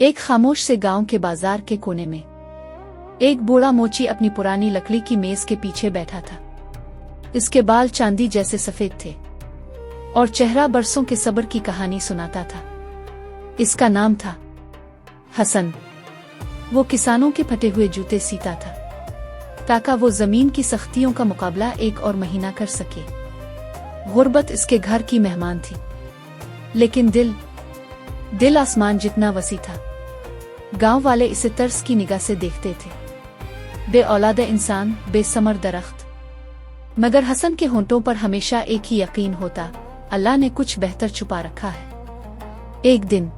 एक खामोश से गांव के बाजार के कोने में एक बूढ़ा मोची अपनी पुरानी लकड़ी की मेज के पीछे बैठा था। इसके बाल चांदी जैसे सफेद थे और चेहरा बरसों के सब्र की कहानी सुनाता था। इसका नाम था हसन। वो किसानों के फटे हुए जूते सीता था ताकि वो जमीन की सख्तियों का मुकाबला एक और महीना कर सके। गुर्बत इसके घर की मेहमान थी, लेकिन दिल आसमान जितना वसी था। गांव वाले इसे तरस की निगाह से देखते थे। बे औलाद इंसान, बेसमर दरख्त। मगर हसन के होंठों पर हमेशा एक ही यकीन होता, अल्लाह ने कुछ बेहतर छुपा रखा है। एक दिन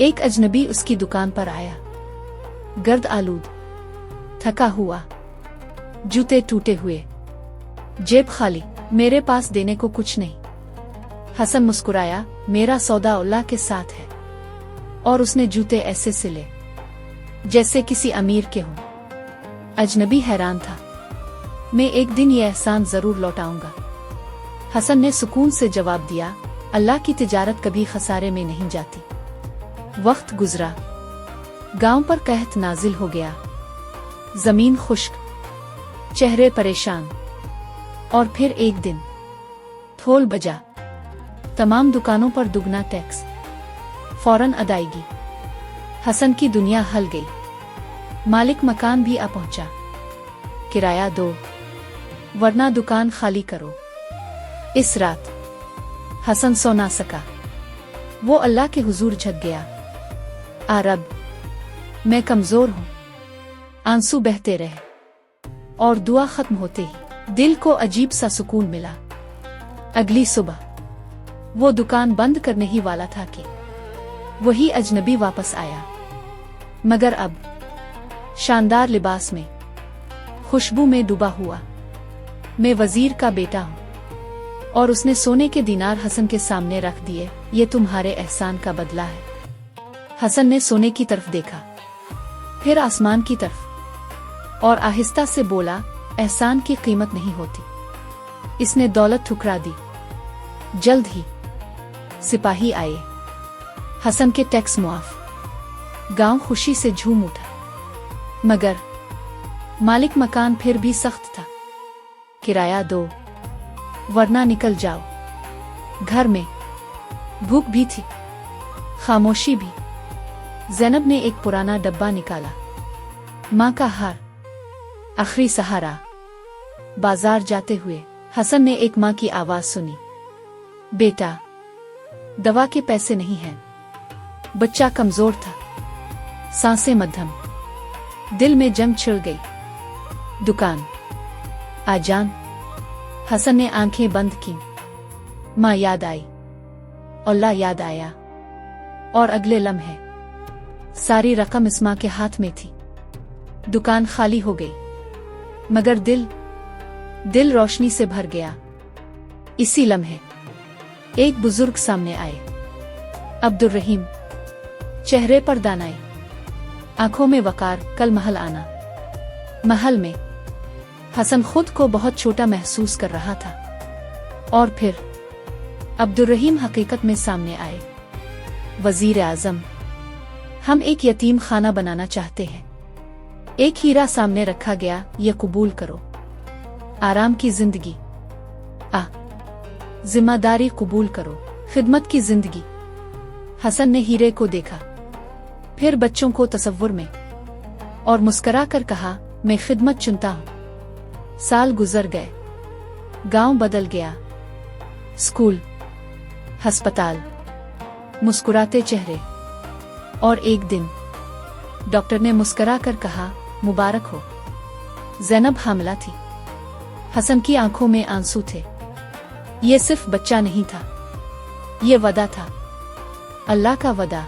एक अजनबी उसकी दुकान पर आया, गर्द आलूद, थका हुआ, जूते टूटे हुए, जेब खाली। मेरे पास देने को कुछ नहीं। हसन मुस्कुराया, मेरा सौदा अल्लाह के साथ है। और उसने जूते ऐसे सिले जैसे किसी अमीर के हों। अजनबी हैरान था। मैं एक दिन ये एहसान जरूर लौटाऊंगा। हसन ने सुकून से जवाब दिया, अल्लाह की तिजारत कभी खसारे में नहीं जाती। वक्त गुजरा, गांव पर कहत नाजिल हो गया। जमीन खुश्क, चेहरे परेशान। और फिर एक दिन ढोल बजा। तमाम दुकानों पर दुगना टैक्स, फौरन अदायगी। हसन की दुनिया हल गई। मालिक मकान भी आ पहुंचा। किराया दो वरना दुकान खाली करो। इस रात हसन सो ना सका। वो अल्लाह के हुजूर झक गया। आ रब, मैं कमजोर हूं। आंसू बहते रहे और दुआ खत्म होते ही दिल को अजीब सा सुकून मिला। अगली सुबह वो दुकान बंद करने ही वाला था कि वही अजनबी वापस आया, मगर अब शानदार लिबास में, खुशबू में डूबा हुआ। मैं वजीर का बेटा हूं। और उसने सोने के दीनार हसन के सामने रख दिए। ये तुम्हारे एहसान का बदला है। हसन ने सोने की तरफ देखा, फिर आसमान की तरफ, और आहिस्ता से बोला, एहसान की कीमत नहीं होती। इसने दौलत ठुकरा दी। जल्द ही सिपाही आए। हसन के टैक्स मुआफ। गांव खुशी से झूम उठा। मगर मालिक मकान फिर भी सख्त था। किराया दो वरना निकल जाओ। घर में भूख भी थी, खामोशी भी। ज़ैनब ने एक पुराना डब्बा निकाला। माँ का हार, आखिरी सहारा। बाजार जाते हुए हसन ने एक माँ की आवाज सुनी, बेटा, दवा के पैसे नहीं हैं। बच्चा कमजोर था, सांसें मध्यम। दिल में जंग छिड़ गई। दुकान आजान। हसन ने आंखें बंद की। माँ याद आई, अल्लाह याद आया। और अगले लम्हे सारी रकम इस माँ के हाथ में थी। दुकान खाली हो गई, मगर दिल रोशनी से भर गया। इसी लम्हे एक बुजुर्ग सामने आए। अब्दुल रहीम, चेहरे पर दानाई, आंखों में वकार। कल महल आना। महल में हसन खुद को बहुत छोटा महसूस कर रहा था। और फिर अब्दुल रहीम हकीकत में सामने आए। वजीर आजम, हम एक यतीम खाना बनाना चाहते हैं। एक हीरा सामने रखा गया, यह कबूल करो। आराम की जिंदगी, जिम्मेदारी कबूल करो, खिदमत की जिंदगी। हसन ने हीरे को देखा, फिर बच्चों को तसव्वुर में, और मुस्करा कर कहा, मैं खिदमत चुनता हूं। साल गुजर गए, गांव बदल गया। स्कूल, अस्पताल, मुस्कुराते चेहरे। और एक दिन डॉक्टर ने मुस्करा कर कहा, मुबारक हो। ज़ैनब हामिला थी। हसन की आंखों में आंसू थे। ये सिर्फ बच्चा नहीं था, ये वदा था, अल्लाह का वदा।